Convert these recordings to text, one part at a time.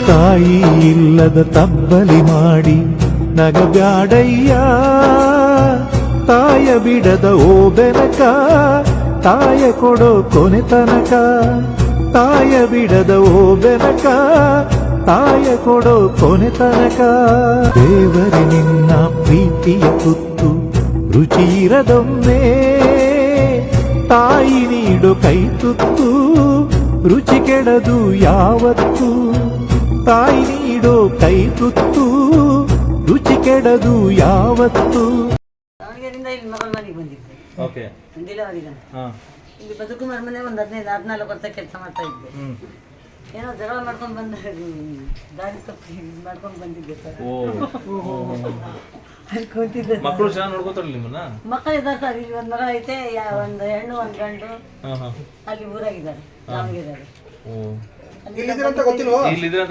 ತಾಯಿ ಇಲ್ಲದ ತಬ್ಬಲಿ ಮಾಡಿ ನಗಬ್ಯಾಡಯ್ಯ ತಾಯ ಬಿಡದ ಓ ಬೆನಕ ತಾಯ ಕೊಡೋ ಕೊನೆ ತನಕ ತಾಯ ಬಿಡದ ಓ ಬೆನಕ ತಾಯ ಕೊಡೋ ಕೊನೆ ತನಕ ದೇವರಿ ನಿನ್ನ ಪ್ರೀತಿಯ ತುತ್ತು ರುಚಿ ಇರದೊಮ್ಮೆ ತಾಯಿ ನೀಡು ಕೈ ತುತ್ತು ರುಚಿ ಕೆಡದು ಯಾವತ್ತು ತಾಯಿ ನೀಡೋ ಕೈ ತುತ್ತು ರುಚಿ ಕೆಡದು ಯಾವತ್ತು. ದಾವಣಗೆರೆಯಿಂದ ಇಲ್ಲಿ ಮಗಳ ಮನೆಗೆ ಬಂದಿದ್ದೆ. ಓಕೆ. ಡಿಲಿವರಿಗೆ ಇಲ್ಲಿ ಬದುಕುಮಾರ್ ಮನೆ ಒಂದು 14 ವರ್ಷ ಕೆಲಸ ಮಾಡ್ತಾ ಇದ್ದೆ. ಏನೋ ಜಗಳ ಮಾಡ್ಕೊಂಡು ಬಂದ ದಾರಿ ತಪ್ಪಿ ಮಾಡ್ಕೊಂಡು ಬಂದಿದ್ದೆ ಸರ್. ಅನ್ಕೊಂತಿದ್ದೆ. ಮಕ್ಕಳು ಚೆನ್ನಾಗಿ ನೋಡ್ಕೋತಾರಲ್ಲ ನಿಮ್ಮನ್ನ? ಮಕ್ಕಳು ಇದ್ದಾರೆ ಸರ್. ಇಲ್ಲಿ ಒಂದು ಮಗ ಐತೆ, ಒಂದು ಹೆಣ್ಣು ಒಂದು ಗಂಡು. ಅಲ್ಲಿ ಊರಾಗಿದ್ದಾರೆ ದಾವಣಗೆರೆ. ಇಲ್ಲಿದ್ರೆ ಅಂತ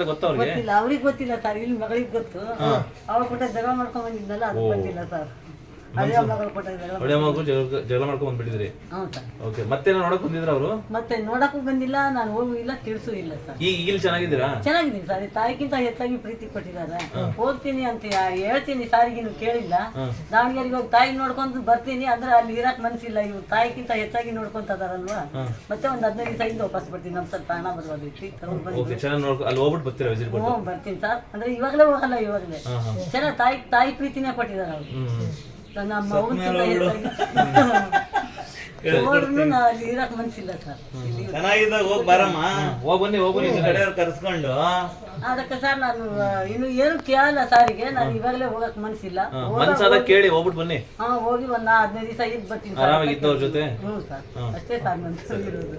ಗೊತ್ತಾ ಅವ್ರಿಗೆ? ಗೊತ್ತಿಲ್ಲ, ಅವ್ರಿಗೆ ಗೊತ್ತಿಲ್ಲ ಸರ್. ಇಲ್ಲಿ ಮಗಳಿಗೆ ಗೊತ್ತು. ಅವ್ರ ಕೊಟ್ಟ ಜಗಳ ಮಾಡ್ಕೊಂಡ್ ಬಂದಿದ್ನಲ್ಲ, ಅದು ಗೊತ್ತಿಲ್ಲ ಸರ್. ಅದೇ ಮಗಳು ಕೊಟ್ಟ ಜಗಳ ಮಾಡ್ಕೊಂಡ್ ಬಂದ್ಬಿಟ್ಟಿದ್ರಿ? ಹ್ಞೂ ಸರ್. ಓಕೆ. ಮತ್ತೆ ನೋಡಕ್ ಬಂದಿದ್ರ ಅವರು? ಮತ್ತೆ ನೋಡಕ್ಕೂ ಬಂದಿಲ್ಲ, ನಾನು ಹೋಗು ಇಲ್ಲ, ತಿಳಿಸೂ ಇಲ್ಲ ಸರ್. ಈಗ ಇಲ್ಲಿ ಚೆನ್ನಾಗಿದ್ದೀರಾ? ಚೆನ್ನಾಗಿದ್ದೀನಿ ಸರ್. ತಾಯಿಗಿಂತ ಹೆಚ್ಚಾಗಿ ಪ್ರೀತಿ ಕೊಟ್ಟಿದ್ದಾರೆ. ಹೋಗ್ತೀನಿ ಅಂತ ಹೇಳ್ತೀನಿ ಸಾರಿಗೆ, ನೀವು ಕೇಳಿಲ್ಲ. ದಾವಣಗೆರೆಗೆ ಹೋಗಿ ತಾಯಿ ನೋಡ್ಕೊಂಡು ಬರ್ತೀನಿ ಅಂದ್ರೆ ಅಲ್ಲಿ ಇರಕ್ ಮನ್ಸಿಲ್ಲ. ಇವ್ರು ತಾಯಿಗಿಂತ ಹೆಚ್ಚಾಗಿ ನೋಡ್ಕೊಂತದಾರಲ್ವಾ. ಮತ್ತೆ ಒಂದು 15 ದಿವಸ ಇದ್ದು ವಾಪಸ್ ಬರ್ತೀನಿ. ನಮ್ ಸ್ವಲ್ಪ ಹಣ ಬರೋದೈತಿ. ಅಲ್ಲಿ ಹೋಗ್ಬಿಟ್ಟು ಬರ್ತೀರಾ ವಿಸಿಟ್? ಹ್ಞೂ ಬರ್ತೀನಿ ಸರ್. ಅಂದ್ರೆ ಇವಾಗಲೇ ಹೋಗಲ್ಲ, ಇವಾಗಲೇ ಚೆನ್ನಾಗಿ ತಾಯಿ ಪ್ರೀತಿನೇ ಕೊಟ್ಟಿದ್ದಾರೆ ಅವ್ರು. ನಮ್ಮ ಮಗುಗಿಂತ ಹೆಚ್ಚಾಗಿ ಅಲ್ಲಿ ಇರಕ್ ಮನ್ಸಿಲ್ಲ ಸರ್. ಚೆನ್ನಾಗಿದ್ದಾಗ ಹೋಗಿ ಬರಮ್ಮ, ಹೋಗ್ಬನ್ನಿ ಕಡೆಯವ್ರು ಕರ್ಸ್ಕೊಂಡು. ಅದಕ್ಕೆ ಸರ್ ನಾನು ಇನ್ನು ಏನು ಕೇಳಲ್ಲ ಸಾರಿಗೆ. ನಾನು ಇವಾಗಲೇ ಹೋಗಕ್ ಮನ್ಸಿಲ್ಲ. ಮನ್ಸಾದಾಗ ಕೇಳಿ ಹೋಗ್ಬಿಟ್ಟು ಬನ್ನಿ. ಹೋಗಿ ಒಂದು 15 ದಿವಸ ಇದ್ದು ಬರ್ತೀನಿ. ಆರಾಮಾಗಿದ್ದವ್ರ ಜೊತೆ? ಹ್ಞೂ ಸರ್, ಅಷ್ಟೇ ಸರ್ ಮನ್ಸು ಇರೋದು.